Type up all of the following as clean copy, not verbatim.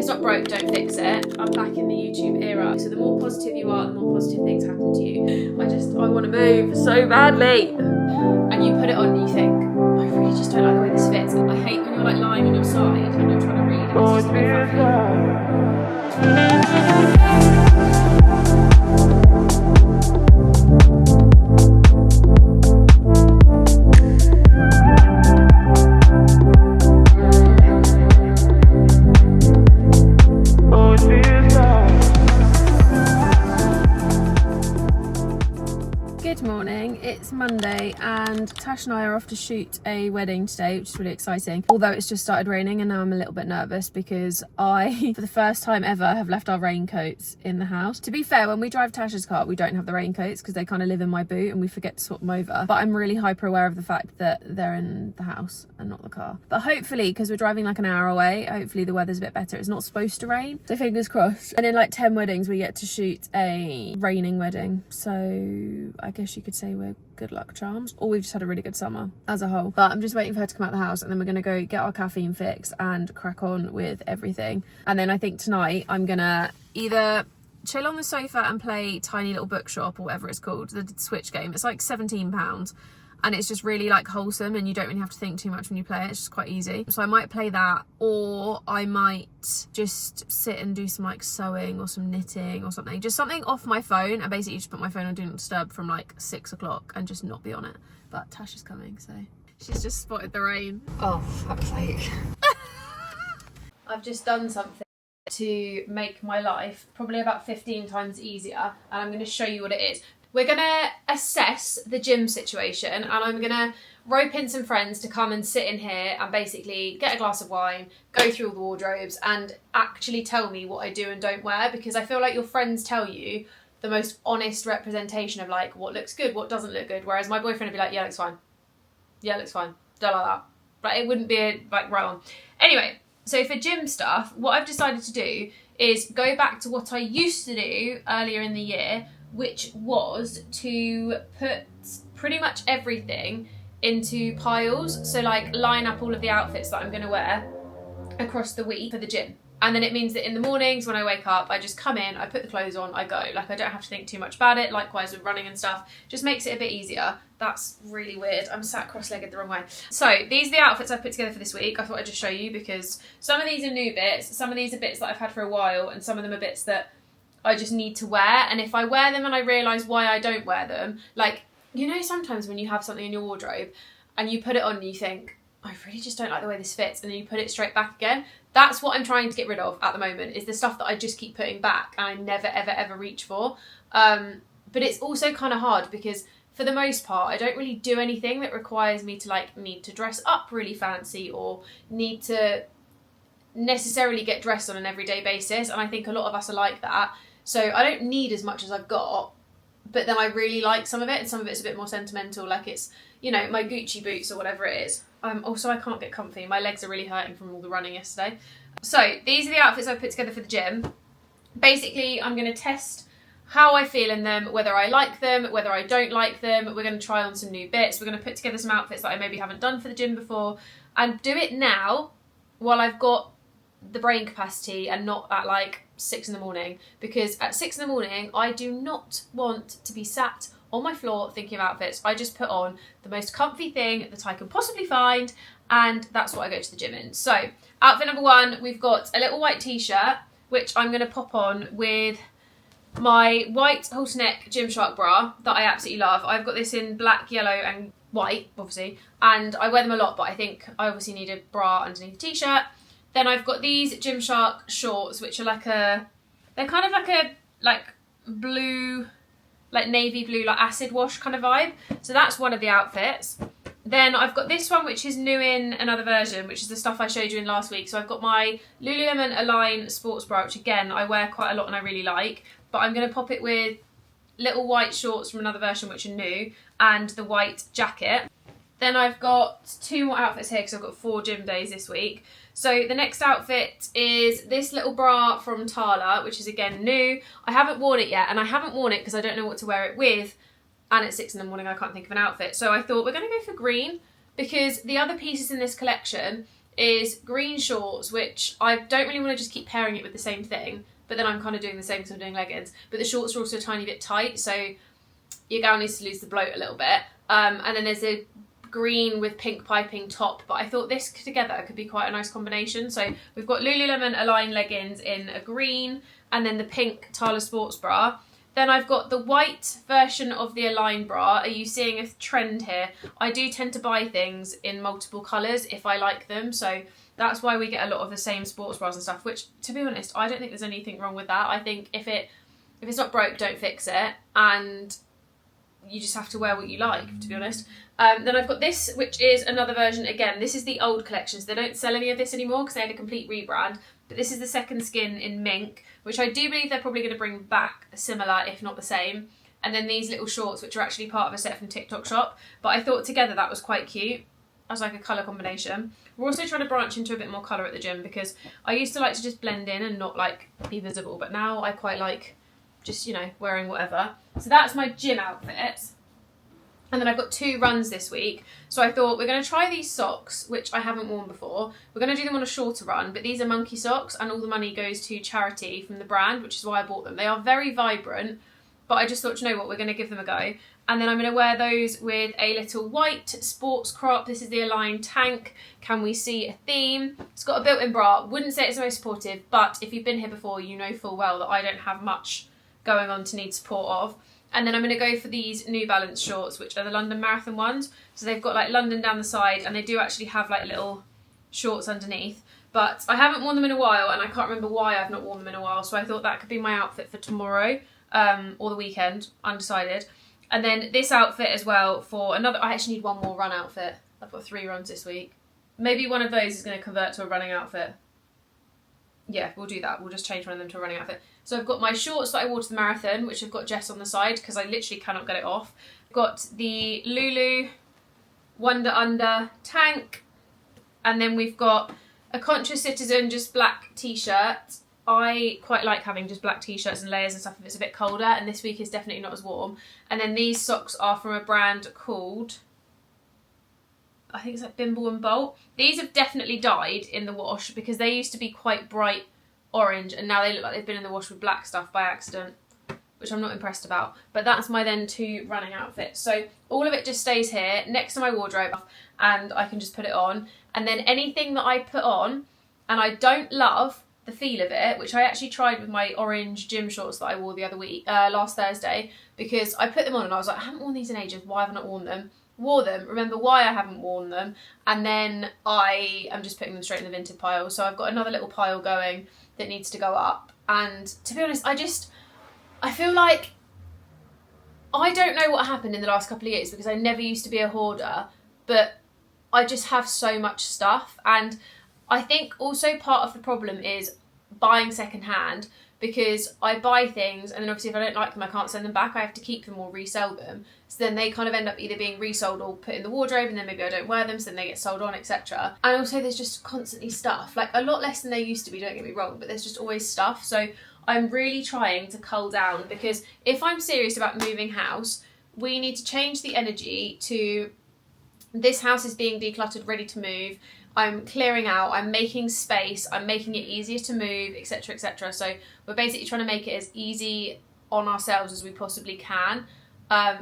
it's not broke, don't fix it. I'm back in the YouTube era. So the more positive you are, the more positive things happen to you. I want to move so badly. And you put it on and you think, I really just don't like the way this fits. I hate when you're like lying on your side and you're trying to read and it's just a bit fluffy. Good morning, it's Monday and Tash and I are off to shoot a wedding today, which is really exciting. Although it's just started raining and now I'm a little bit nervous because I, for the first time ever, have left our raincoats in the house. To be fair, when we drive Tash's car, we don't have the raincoats because they kind of live in my boot and we forget to swap them over. But I'm really hyper aware of the fact that they're in the house and not the car. But hopefully, because we're driving like an hour away, hopefully the weather's a bit better. It's not supposed to rain, so fingers crossed. And in like 10 weddings, we get to shoot a raining wedding. So I guess you could say we're good luck charms, or we've just had a really good summer as a whole. But I'm just waiting for her to come out of the house and then we're gonna go get our caffeine fix and crack on with everything. And then I think tonight I'm gonna either chill on the sofa and play Tiny Little Bookshop or whatever it's called, the Switch game. It's like £17 and it's just really like wholesome and you don't really have to think too much when you play it. It's just quite easy. So I might play that, or I might just sit and do some like sewing or some knitting or something. Just something off my phone and basically just put my phone on Do Not Disturb from like 6 o'clock and just not be on it. But Tash is coming, so she's just spotted the rain. Oh, fuck's sake. I've just done something to make my life probably about 15 times easier and I'm going to show you what it is. We're going to assess the gym situation and I'm going to rope in some friends to come and sit in here and basically get a glass of wine, go through all the wardrobes and actually tell me what I do and don't wear, because I feel like your friends tell you the most honest representation of like what looks good, what doesn't look good, whereas my boyfriend would be like, yeah, looks fine. Yeah, looks fine. Don't like that. But it wouldn't be like right on. Anyway, so for gym stuff, what I've decided to do is go back to what I used to do earlier in the year, which was to put pretty much everything into piles. So like line up all of the outfits that I'm going to wear across the week for the gym. And then it means that in the mornings when I wake up, I just come in, I put the clothes on, I go. Like I don't have to think too much about it. Likewise with running and stuff, just makes it a bit easier. That's really weird. I'm sat cross-legged the wrong way. So these are the outfits I've put together for this week. I thought I'd just show you because some of these are new bits, some of these are bits that I've had for a while, and some of them are bits that I just need to wear. And if I wear them and I realise why I don't wear them, like, you know, sometimes when you have something in your wardrobe and you put it on and you think, I really just don't like the way this fits, and then you put it straight back again. That's what I'm trying to get rid of at the moment, is the stuff that I just keep putting back and I never, ever, ever reach for. But it's also kind of hard because for the most part, I don't really do anything that requires me to like need to dress up really fancy or need to necessarily get dressed on an everyday basis. And I think a lot of us are like that. So I don't need as much as I've got, but then I really like some of it and some of it's a bit more sentimental, like it's, you know, my Gucci boots or whatever it is. Also, I can't get comfy. My legs are really hurting from all the running yesterday. So these are the outfits I've put together for the gym. Basically, I'm going to test how I feel in them, whether I like them, whether I don't like them. We're going to try on some new bits. We're going to put together some outfits that I maybe haven't done for the gym before and do it now while I've got the brain capacity and not at like 6 in the morning, because at 6 in the morning I do not want to be sat on my floor thinking of outfits. I just put on the most comfy thing that I can possibly find, and that's what I go to the gym in. So outfit number one, we've got a little white t-shirt which I'm going to pop on with my white halter neck Gymshark bra that I absolutely love. I've got this in black, yellow and white obviously, and I wear them a lot, but I think I obviously need a bra underneath the t-shirt. Then I've got these Gymshark shorts, which are like they're kind of like a blue, like navy blue, like acid wash kind of vibe. So that's one of the outfits. Then I've got this one, which is new in another version, which is the stuff I showed you in last week. So I've got my Lululemon Align sports bra, which again, I wear quite a lot and I really like, but I'm going to pop it with little white shorts from another version, which are new, and the white jacket. Then I've got two more outfits here because I've got 4 gym days this week. So the next outfit is this little bra from Tala, which is again new. I haven't worn it yet, and I haven't worn it because I don't know what to wear it with. And at 6 in the morning, I can't think of an outfit. So I thought we're going to go for green because the other pieces in this collection is green shorts, which I don't really want to just keep pairing it with the same thing, but then I'm kind of doing the same because I'm doing leggings. But the shorts are also a tiny bit tight, so your gown needs to lose the bloat a little bit. And then there's a green with pink piping top, but I thought this together could be quite a nice combination. So we've got Lululemon Align leggings in a green, and then the pink Tala sports bra. Then I've got the white version of the Align bra. Are you seeing a trend here? I do tend to buy things in multiple colours if I like them, so that's why we get a lot of the same sports bras and stuff, which, to be honest, I don't think there's anything wrong with that. I think if it's not broke, don't fix it, and you just have to wear what you like, to be honest. Then I've got this, which is another version. Again, this is the old collections. They don't sell any of this anymore because they had a complete rebrand. But this is the second skin in mink, which I do believe they're probably going to bring back similar, if not the same. And then these little shorts, which are actually part of a set from TikTok shop. But I thought together that was quite cute as like a colour combination. We're also trying to branch into a bit more colour at the gym because I used to like to just blend in and not like be visible. But now I quite like just, you know, wearing whatever. So that's my gym outfit. And then I've got 2 runs this week. So I thought we're going to try these socks, which I haven't worn before. We're going to do them on a shorter run, but these are monkey socks and all the money goes to charity from the brand, which is why I bought them. They are very vibrant, but I just thought, you know what, we're going to give them a go. And then I'm going to wear those with a little white sports crop. This is the Align tank. Can we see a theme? It's got a built-in bra. Wouldn't say it's the most supportive, but if you've been here before, you know full well that I don't have much going on to need support of. And then I'm going to go for these New Balance shorts, which are the London Marathon ones. So they've got like London down the side, and they do actually have like little shorts underneath. But I haven't worn them in a while, and I can't remember why I've not worn them in a while. So I thought that could be my outfit for tomorrow or the weekend, undecided. And then this outfit as well for another, I actually need one more run outfit. I've got 3 runs this week. Maybe one of those is going to convert to a running outfit. Yeah, we'll do that. We'll just change one of them to a running outfit. So I've got my shorts that I wore to the marathon, which have got Jess on the side because I literally cannot get it off. I've got the Lulu Wonder Under tank. And then we've got a Conscious Citizen just black t-shirt. I quite like having just black t-shirts and layers and stuff if it's a bit colder. And this week is definitely not as warm. And then these socks are from a brand called, I think it's like Bimble and Bolt. These have definitely dyed in the wash because they used to be quite bright orange and now they look like they've been in the wash with black stuff by accident, which I'm not impressed about. But that's my then 2 running outfits. So all of it just stays here next to my wardrobe and I can just put it on. And then anything that I put on and I don't love the feel of it, which I actually tried with my orange gym shorts that I wore the other week, last Thursday, because I put them on and I was like, I haven't worn these in ages, why haven't I worn them? Wore them, remember why I haven't worn them, and then I am just putting them straight in the vintage pile. So I've got another little pile going that needs to go up. And to be honest, I feel like I don't know what happened in the last couple of years because I never used to be a hoarder, but I just have so much stuff. And I think also part of the problem is buying secondhand because I buy things and then obviously if I don't like them I can't send them back, I have to keep them or resell them. So then they kind of end up either being resold or put in the wardrobe and then maybe I don't wear them so then they get sold on, etc. And also there's just constantly stuff, like a lot less than there used to be, don't get me wrong, but there's just always stuff. So I'm really trying to cull down because if I'm serious about moving house, we need to change the energy to this house is being decluttered, ready to move. I'm clearing out, I'm making space, I'm making it easier to move, etc, etc. So we're basically trying to make it as easy on ourselves as we possibly can,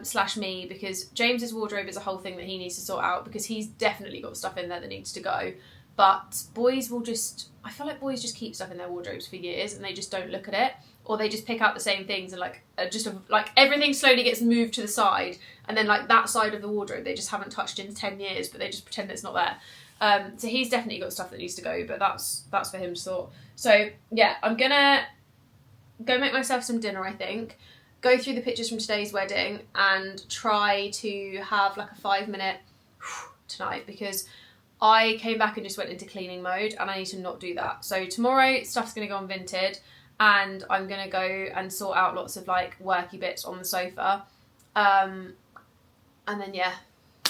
slash me, because James's wardrobe is a whole thing that he needs to sort out because he's definitely got stuff in there that needs to go. But boys will just, I feel like boys just keep stuff in their wardrobes for years and they just don't look at it, or they just pick out the same things and like everything slowly gets moved to the side and then like that side of the wardrobe they just haven't touched in 10 years but they just pretend it's not there. So he's definitely got stuff that needs to go, but that's for him to sort. So yeah, I'm gonna go make myself some dinner, I think, go through the pictures from today's wedding and try to have like a 5-minute tonight because I came back and just went into cleaning mode and I need to not do that. So tomorrow stuff's gonna go on Vinted and I'm gonna go and sort out lots of like worky bits on the sofa. And then yeah,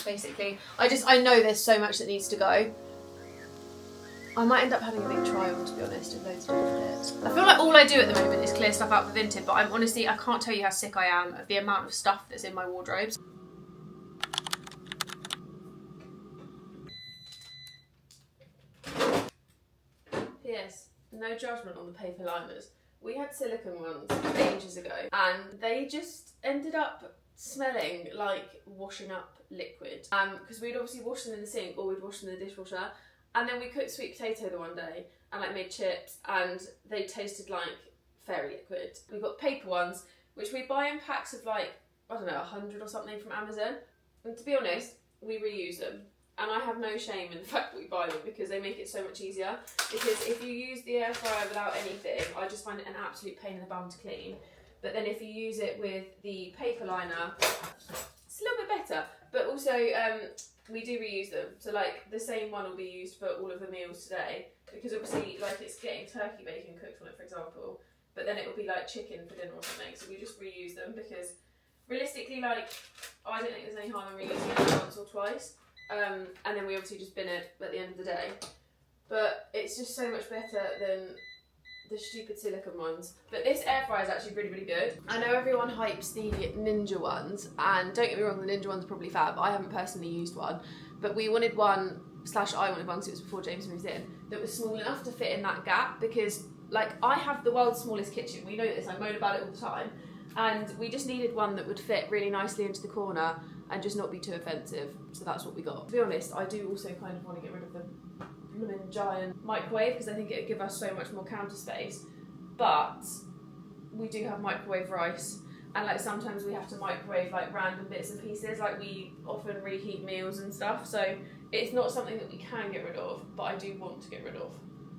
basically I know there's so much that needs to go. I might end up having a big trial, to be honest, of loads of different bits. I feel like all I do at the moment is clear stuff out for Vinted, but I'm honestly, I can't tell you how sick I am of the amount of stuff that's in my wardrobes. no judgment on the paper liners. We had silicone ones ages ago and they just ended up smelling like washing up liquid. Because we'd obviously wash them in the sink or we'd wash them in the dishwasher, and then we cooked sweet potato the one day and like made chips and they tasted like fairy liquid. We got paper ones which we buy in packs of like, I don't know, 100 or something from Amazon. And to be honest, we reuse them. And I have no shame in the fact that we buy them because they make it so much easier. Because if you use the air fryer without anything, I just find it an absolute pain in the bum to clean. But then if you use it with the paper liner, it's a little bit better. But also, we do reuse them. So like the same one will be used for all of the meals today. Because obviously, like it's getting turkey bacon cooked on it, for example. But then it will be like chicken for dinner or something. So we just reuse them because realistically, like, I don't think there's any harm in reusing it once or twice. And then we obviously just bin it at the end of the day. But it's just so much better than the stupid silicone ones. But this air fryer is actually really, really good. I know everyone hypes the Ninja ones, and don't get me wrong, the Ninja one's probably fab. I haven't personally used one, but we wanted one, / I wanted one, because it was before James moved in, that was small enough to fit in that gap, because like I have the world's smallest kitchen. We know this, I moan about it all the time. And we just needed one that would fit really nicely into the corner and just not be too offensive. So that's what we got. To be honest, I do also kind of want to get rid of the blooming giant microwave because I think it would give us so much more counter space. But we do have microwave rice, and like sometimes we have to microwave like random bits and pieces. Like we often reheat meals and stuff. So it's not something that we can get rid of, but I do want to get rid of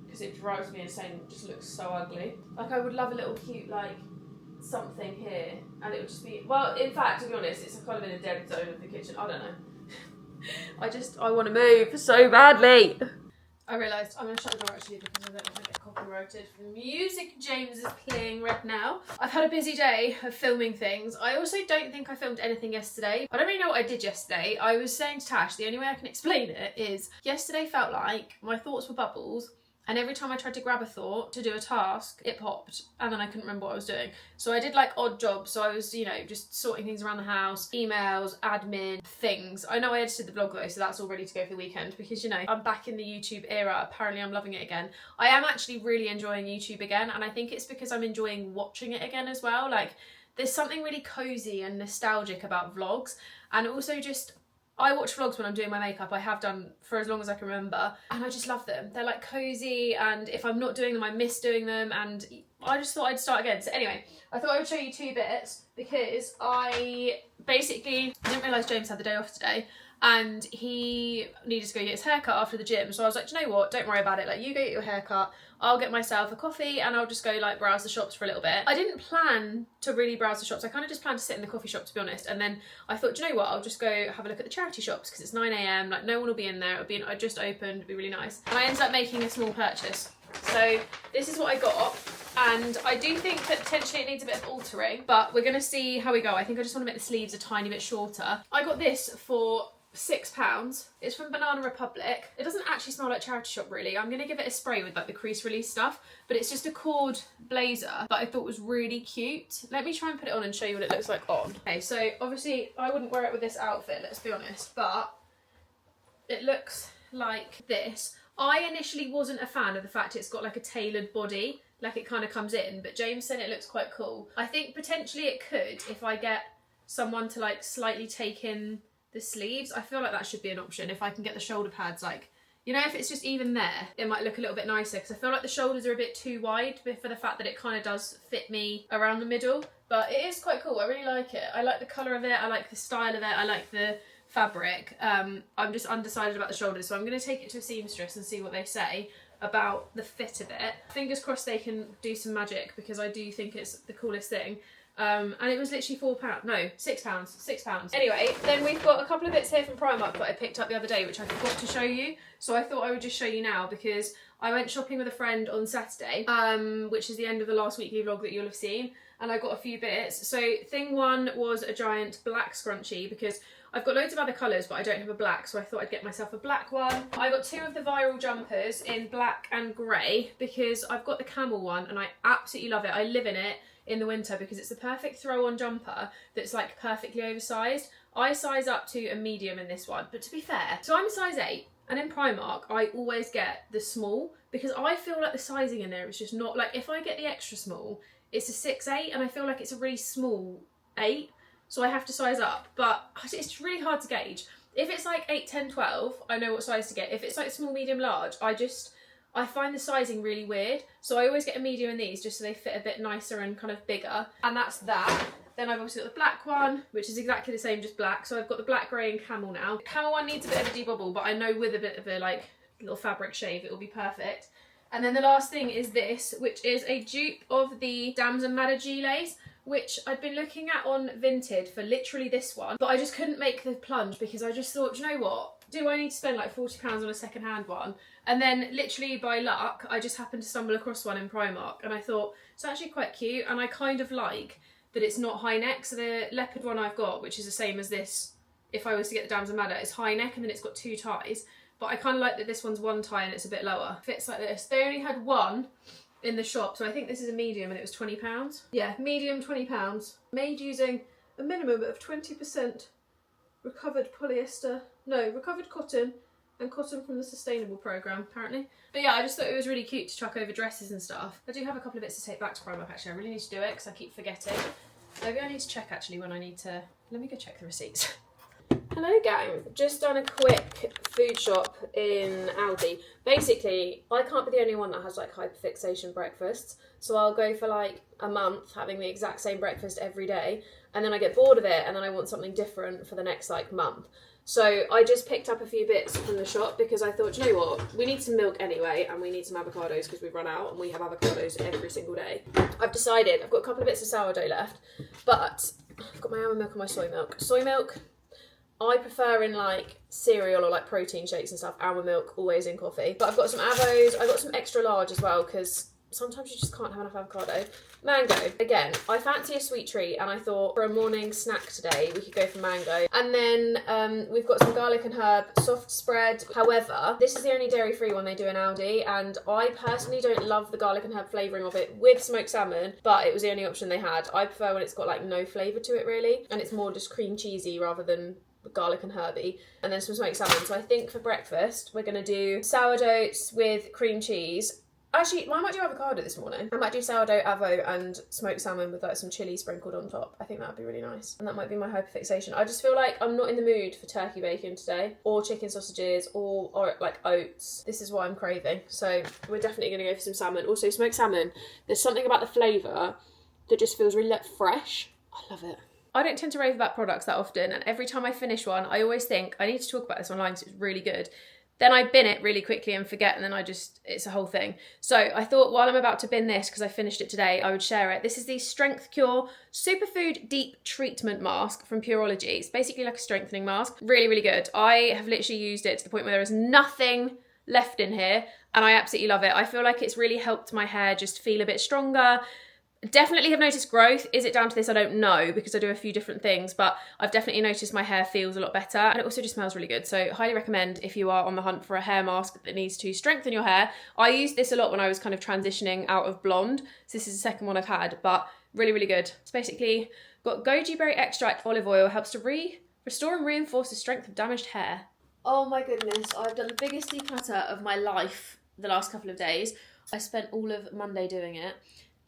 because it drives me insane. It just looks so ugly. Like I would love a little cute like something here, and it would just be, well, in fact, to be honest, it's kind of in a dead zone of the kitchen. I don't know. I want to move so badly. I realised I'm going to shut the door actually because I don't want to get copyrighted for the music James is playing right now. I've had a busy day of filming things. I also don't think I filmed anything yesterday. I don't really know what I did yesterday. I was saying to Tash, the only way I can explain it is yesterday felt like my thoughts were bubbles. And every time I tried to grab a thought to do a task, it popped, and then I couldn't remember what I was doing. So I did like odd jobs. So I was, you know, just sorting things around the house, emails, admin, things. I know I edited the vlog though, so that's all ready to go for the weekend because, you know, I'm back in the YouTube era. Apparently I'm loving it again. I am actually really enjoying YouTube again, and I think it's because I'm enjoying watching it again as well. Like, there's something really cozy and nostalgic about vlogs, and also just, I watch vlogs when I'm doing my makeup. I have done for as long as I can remember, and I just love them. They're like cozy, and if I'm not doing them, I miss doing them, and I just thought I'd start again. So anyway, I thought I would show you two bits because I basically didn't realise James had the day off today, and he needed to go get his haircut after the gym. So I was like, do you know what? Don't worry about it. Like, you go get your haircut. I'll get myself a coffee and I'll just go like browse the shops for a little bit. I didn't plan to really browse the shops. I kind of just planned to sit in the coffee shop, to be honest. And then I thought, do you know what? I'll just go have a look at the charity shops because it's 9 AM. Like, no one will be in there. I just opened. It'd be really nice. And I ended up making a small purchase. So this is what I got. And I do think that potentially it needs a bit of altering, but we're going to see how we go. I think I just want to make the sleeves a tiny bit shorter. I got this for £6. It's from Banana Republic. It doesn't actually smell like charity shop really. I'm going to give it a spray with like the crease release stuff, but it's just a cord blazer that I thought was really cute. Let me try and put it on and show you what it looks like on. Okay, so obviously I wouldn't wear it with this outfit, let's be honest, but it looks like this. I initially wasn't a fan of the fact it's got like a tailored body, like it kind of comes in, but James said it looks quite cool. I think potentially it could if I get someone to like slightly take in the sleeves. I feel like that should be an option if I can get the shoulder pads, like, you know, if it's just even there, it might look a little bit nicer because I feel like the shoulders are a bit too wide for the fact that it kind of does fit me around the middle, but it is quite cool. I really like it. I like the colour of it, I like the style of it, I like the fabric. I'm just undecided about the shoulders, so I'm going to take it to a seamstress and see what they say about the fit of it. Fingers crossed they can do some magic because I do think it's the coolest thing. And it was literally £4, no, £6. Anyway, then we've got a couple of bits here from Primark that I picked up the other day, which I forgot to show you. So I thought I would just show you now because I went shopping with a friend on Saturday, which is the end of the last weekly vlog that you'll have seen. And I got a few bits. So thing one was a giant black scrunchie because I've got loads of other colours, but I don't have a black, so I thought I'd get myself a black one. I got two of the viral jumpers in black and grey because I've got the camel one and I absolutely love it. I live in it in the winter because it's the perfect throw-on jumper that's like perfectly oversized. I size up to a medium in this one, but to be fair, so I'm a size 8 And in Primark, I always get the small because I feel like the sizing in there is just not, like, if I get the extra small, it's a 6'8", and I feel like it's a really small 8, so I have to size up. But it's really hard to gauge. If it's like 8, 10, 12, I know what size to get. If it's like small, medium, large, I find the sizing really weird. So I always get a medium in these just so they fit a bit nicer and kind of bigger. And that's that. Then I've also got the black one, which is exactly the same, just black. So I've got the black, grey and camel now. The camel one needs a bit of a debobble, but I know with a bit of a like little fabric shave, it will be perfect. And then the last thing is this, which is a dupe of the Damson Madder G-Lace, which I'd been looking at on Vinted for literally this one, but I just couldn't make the plunge because I just thought, do you know what? Do I need to spend like £40 on a second-hand one? And then literally by luck, I just happened to stumble across one in Primark, and I thought, it's actually quite cute, and I kind of like that it's not high neck. So the leopard one I've got, which is the same as this, if I was to get the Damson Madder, is high neck and then it's got 2 ties. But I kind of like that this one's 1 tie and it's a bit lower. Fits like this. They only had one in the shop, so I think this is a medium and it was £20. Yeah, medium, £20. Made using a minimum of 20% recovered cotton and cotton from the sustainable programme, apparently. But yeah, I just thought it was really cute to chuck over dresses and stuff. I do have a couple of bits to take back to Primark actually. I really need to do it because I keep forgetting. Maybe I need to check actually when I need to... Let me go check the receipts. Hello gang, just done a quick food shop in Aldi. Basically, I can't be the only one that has like hyperfixation breakfasts, so I'll go for like a month having the exact same breakfast every day, and then I get bored of it and then I want something different for the next like month. So I just picked up a few bits from the shop because I thought, you know what, we need some milk anyway and we need some avocados because we've run out and we have avocados every single day. I've decided, I've got a couple of bits of sourdough left, but I've got my almond milk and my soy milk. Soy milk, I prefer in like cereal or like protein shakes and stuff. Almond milk, always in coffee. But I've got some avos, I've got some extra large as well because sometimes you just can't have enough avocado. Mango, again, I fancy a sweet treat and I thought for a morning snack today we could go for mango. And then we've got some garlic and herb soft spread. However, this is the only dairy-free one they do in Aldi, and I personally don't love the garlic and herb flavouring of it with smoked salmon, but it was the only option they had. I prefer when it's got like no flavour to it really, and it's more just cream cheesy rather than garlic and herby, and then some smoked salmon. So I think for breakfast we're going to do sourdough with cream cheese. Actually, I might do avocado this morning. I might do sourdough, avo, and smoked salmon with like some chilli sprinkled on top. I think that would be really nice. And that might be my hyperfixation. I just feel like I'm not in the mood for turkey bacon today, or chicken sausages, or like oats. This is what I'm craving. So we're definitely going to go for some salmon. Also, smoked salmon, there's something about the flavour that just feels really like fresh. I love it. I don't tend to rave about products that often, and every time I finish one, I always think, I need to talk about this online because it's really good. Then I bin it really quickly and forget, and then it's a whole thing. So I thought while I'm about to bin this, because I finished it today, I would share it. This is the Strength Cure Superfood Deep Treatment Mask from Pureology. It's basically like a strengthening mask. Really, really good. I have literally used it to the point where there is nothing left in here, and I absolutely love it. I feel like it's really helped my hair just feel a bit stronger. Definitely have noticed growth. Is it down to this? I don't know, because I do a few different things, but I've definitely noticed my hair feels a lot better, and it also just smells really good. So highly recommend if you are on the hunt for a hair mask that needs to strengthen your hair. I used this a lot when I was kind of transitioning out of blonde. So this is the second one I've had, but really, really good. It's basically got goji berry extract, olive oil, helps to restore and reinforce the strength of damaged hair. Oh my goodness, I've done the biggest declutter of my life the last couple of days. I spent all of Monday doing it,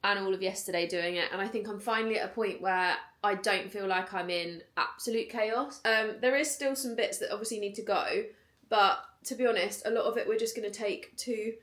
and all of yesterday doing it, and I think I'm finally at a point where I don't feel like I'm in absolute chaos. There is still some bits that obviously need to go, but to be honest, a lot of it we're just going to take to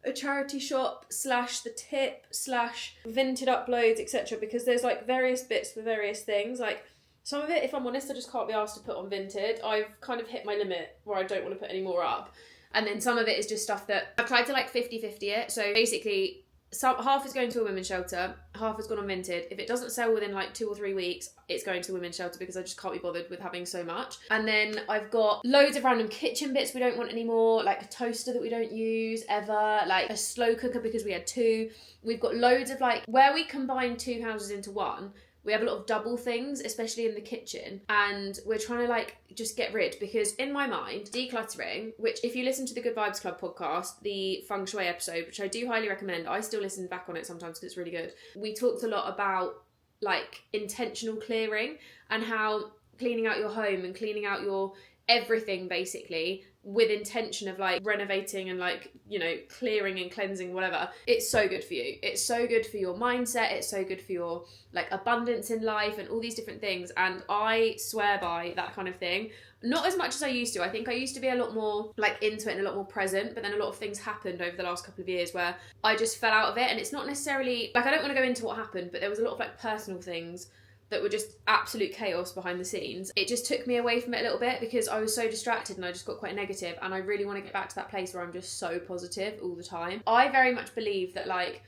a charity shop / the tip / Vinted uploads, etc., because there's like various bits for various things. Like some of it, if I'm honest, I just can't be asked to put on Vinted. I've kind of hit my limit where I don't want to put any more up. And then some of it is just stuff that I've tried to like 50-50 it. So basically, half is going to a women's shelter, half has gone on Vinted. If it doesn't sell within like 2 or 3 weeks, it's going to a women's shelter because I just can't be bothered with having so much. And then I've got loads of random kitchen bits we don't want anymore, like a toaster that we don't use ever, like a slow cooker because we had 2. We've got loads of like, where we combine 2 houses into one, we have a lot of double things, especially in the kitchen, and we're trying to like just get rid, because in my mind, decluttering, which if you listen to the Good Vibes Club podcast, the feng shui episode, which I do highly recommend, I still listen back on it sometimes because it's really good. We talked a lot about like intentional clearing and how cleaning out your home and cleaning out your everything basically with intention of like renovating and like, you know, clearing and cleansing, whatever, it's so good for you. It's so good for your mindset. It's so good for your like abundance in life and all these different things. And I swear by that kind of thing. Not as much as I used to. I think I used to be a lot more like into it and a lot more present, but then a lot of things happened over the last couple of years where I just fell out of it. And it's not necessarily like, I don't want to go into what happened, but there was a lot of like personal things that were just absolute chaos behind the scenes. It just took me away from it a little bit because I was so distracted and I just got quite negative, and I really want to get back to that place where I'm just so positive all the time. I very much believe that like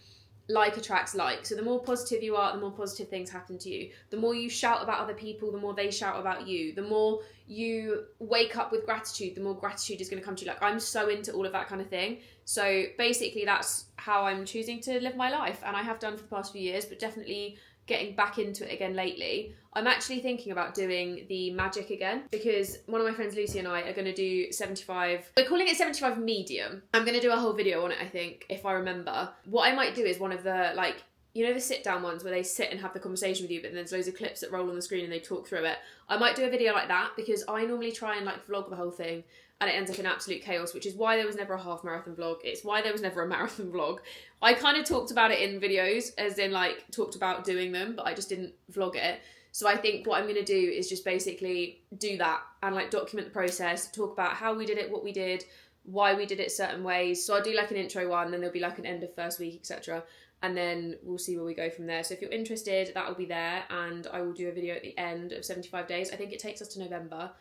attracts like. So the more positive you are, the more positive things happen to you. The more you shout about other people, the more they shout about you. The more you wake up with gratitude, the more gratitude is going to come to you. Like, I'm so into all of that kind of thing. So basically that's how I'm choosing to live my life, and I have done for the past few years, but definitely getting back into it again lately. I'm actually thinking about doing the magic again because one of my friends Lucy and I are going to do 75, we're calling it 75 medium. I'm going to do a whole video on it, I think, if I remember. What I might do is one of the like, you know, the sit down ones where they sit and have the conversation with you, but then there's loads of clips that roll on the screen and they talk through it. I might do a video like that because I normally try and like vlog the whole thing and it ends up in absolute chaos, which is why there was never a half marathon vlog. It's why there was never a marathon vlog. I kind of talked about it in videos, as in like talked about doing them, but I just didn't vlog it. So I think what I'm going to do is just basically do that and like document the process, talk about how we did it, what we did, why we did it certain ways. So I'll do like an intro one, then there'll be like an end of first week, etc. And then we'll see where we go from there. So if you're interested, that will be there, and I will do a video at the end of 75 days. I think it takes us to November,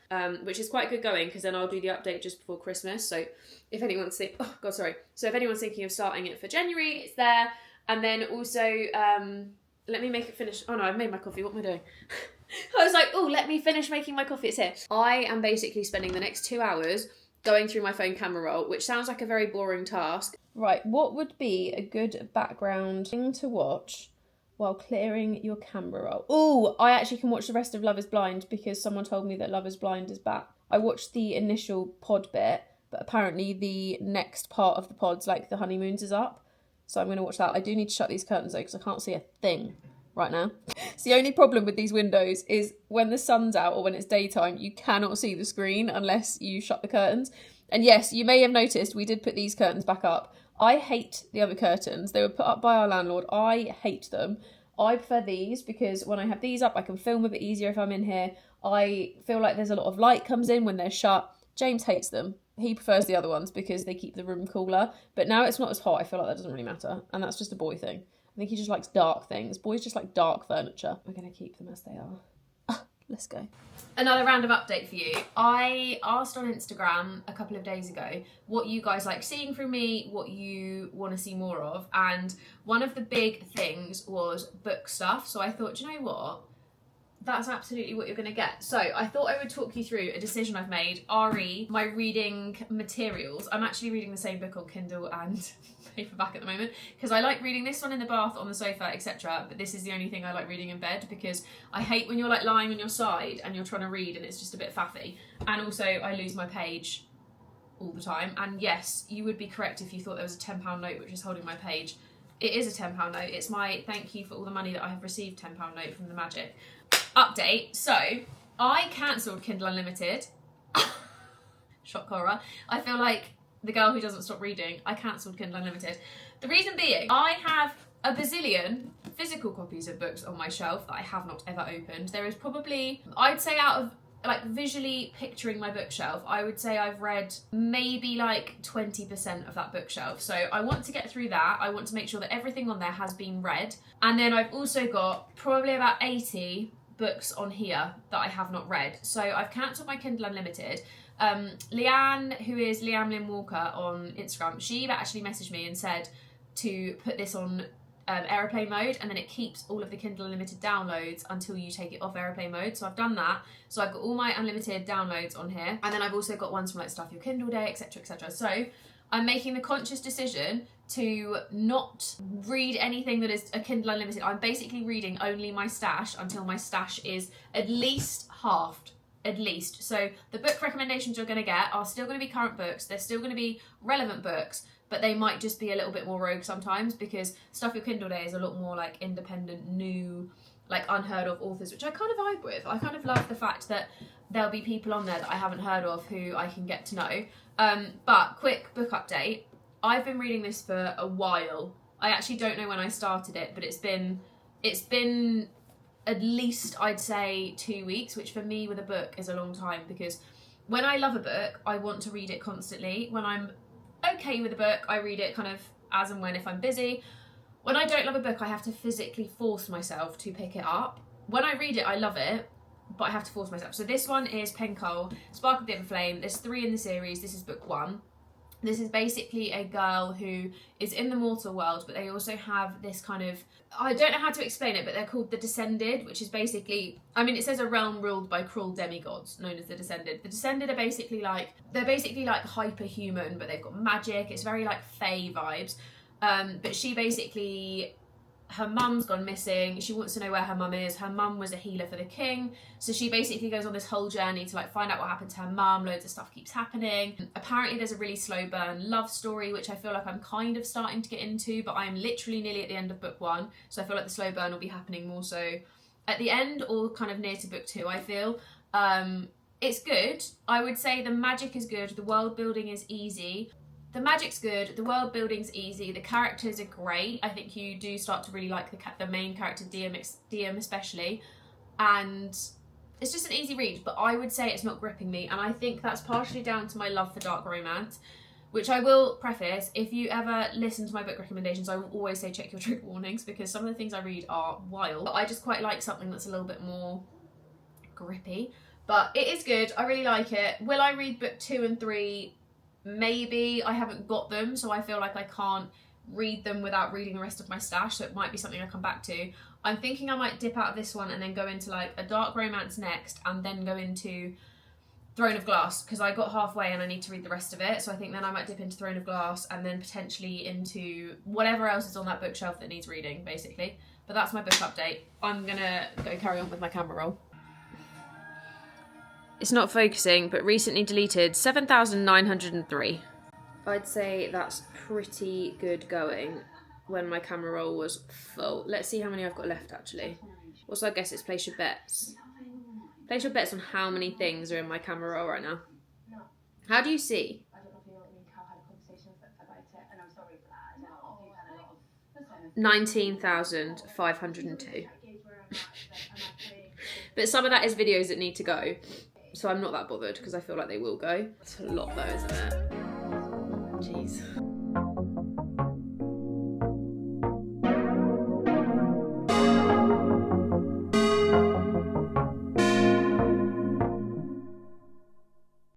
which is quite good going because then I'll do the update just before Christmas. So if anyone's So if anyone's thinking of starting it for January, it's there. And then also, let me make it finish. Oh no, I've made my coffee. What am I doing? I was like, oh, let me finish making my coffee. It's here. I am basically spending the next 2 hours going through my phone camera roll, which sounds like a very boring task. Right, what would be a good background thing to watch while clearing your camera roll? Oh, I actually can watch the rest of Love is Blind because someone told me that Love is Blind is back. I watched the initial pod bit, but apparently the next part of the pods, like the honeymoons, is up. So I'm going to watch that. I do need to shut these curtains though because I can't see a thing right now. It's the only problem with these windows is when the sun's out or when it's daytime, you cannot see the screen unless you shut the curtains. And yes, you may have noticed we did put these curtains back up. I hate the other curtains. They were put up by our landlord. I hate them. I prefer these because when I have these up, I can film a bit easier if I'm in here. I feel like there's a lot of light comes in when they're shut. James hates them. He prefers the other ones because they keep the room cooler. But now it's not as hot. I feel like that doesn't really matter. And that's just a boy thing. I think he just likes dark things. Boys just like dark furniture. We're going to keep them as they are. Let's go. Another random update for you. I asked on Instagram a couple of days ago what you guys like seeing from me, what you want to see more of, and one of the big things was book stuff. So I thought, do you know what? That's absolutely what you're going to get. So I thought I would talk you through a decision I've made, my reading materials. I'm actually reading the same book on Kindle and paperback at the moment because I like reading this one in the bath, on the sofa, etc. But this is the only thing I like reading in bed because I hate when you're like lying on your side and you're trying to read and it's just a bit faffy. And also I lose my page all the time. And yes, you would be correct if you thought there was a £10 note which is holding my page. It is a £10 note. It's my thank you for all the money that I have received £10 note from the magic. Update. So I cancelled Kindle Unlimited. Shock horror. I feel like the girl who doesn't stop reading. I cancelled Kindle Unlimited. The reason being, I have a bazillion physical copies of books on my shelf that I have not ever opened. There is probably, I'd say out of like visually picturing my bookshelf, I would say I've read maybe like 20% of that bookshelf. So I want to get through that. I want to make sure that everything on there has been read. And then I've also got probably about 80 books on here that I have not read. So I've cancelled my Kindle Unlimited. Leanne, who is Leanne Lynn Walker on Instagram, she actually messaged me and said to put this on airplane mode, and then it keeps all of the Kindle Unlimited downloads until you take it off airplane mode. So I've done that. So I've got all my unlimited downloads on here, and then I've also got ones from like Stuff Your Kindle Day, etc, etc. So I'm making the conscious decision to not read anything that is a Kindle Unlimited. I'm basically reading only my stash until my stash is at least halved. At least. So the book recommendations you're going to get are still going to be current books. They're still going to be relevant books, but they might just be a little bit more rogue sometimes because Stuff Your Kindle Day is a lot more like independent, new, like unheard of authors, which I kind of vibe with. I kind of love the fact that there'll be people on there that I haven't heard of who I can get to know. But quick book update. I've been reading this for a while. I actually don't know when I started it, but it's been at least, I'd say, 2 weeks, which for me with a book is a long time, because when I love a book, I want to read it constantly. When I'm okay with a book, I read it kind of as and when if I'm busy. When I don't love a book, I have to physically force myself to pick it up. When I read it, I love it, but I have to force myself. So this one is Pencole, Spark of the Other Flame. There's 3 in the series. This is book 1. This is basically a girl who is in the mortal world, but they also have this kind of, I don't know how to explain it, but they're called the Descended, which is basically, I mean, it says a realm ruled by cruel demigods, known as the Descended. The Descended are basically like, they're basically like hyperhuman, but they've got magic. It's very like Fae vibes. But she basically, her mum's gone missing. She wants to know where her mum is. Her mum was a healer for the king. So she basically goes on this whole journey to like find out what happened to her mum. Loads of stuff keeps happening. Apparently there's a really slow burn love story, which I feel like I'm kind of starting to get into, but I'm literally nearly at the end of book 1. So I feel like the slow burn will be happening more so at the end or kind of near to book 2, I feel. It's good. I would say the magic is good. The world building is easy. The magic's good, the world building's easy, the characters are great. I think you do start to really like the main character, Diem especially, and it's just an easy read, but I would say it's not gripping me, and I think that's partially down to my love for dark romance, which I will preface, if you ever listen to my book recommendations, I will always say check your trigger warnings, because some of the things I read are wild, but I just quite like something that's a little bit more grippy. But it is good, I really like it. Will I read book 2 and 3? Maybe. I haven't got them, so I feel like I can't read them without reading the rest of my stash, so it might be something I come back to. I'm thinking I might dip out of this one and then go into like a dark romance next, and then go into Throne of Glass, because I got halfway and I need to read the rest of it, so I think then I might dip into Throne of Glass and then potentially into whatever else is on that bookshelf that needs reading, basically. But that's my book update. I'm gonna go carry on with my camera roll. It's not focusing, but recently deleted 7,903. I'd say that's pretty good going when my camera roll was full. Let's see how many I've got left, actually. Also, I guess it's place your bets. Place your bets on how many things are in my camera roll right now. How do you see? 19,502. But some of that is videos that need to go. So I'm not that bothered because I feel like they will go. It's a lot though, isn't it? Jeez.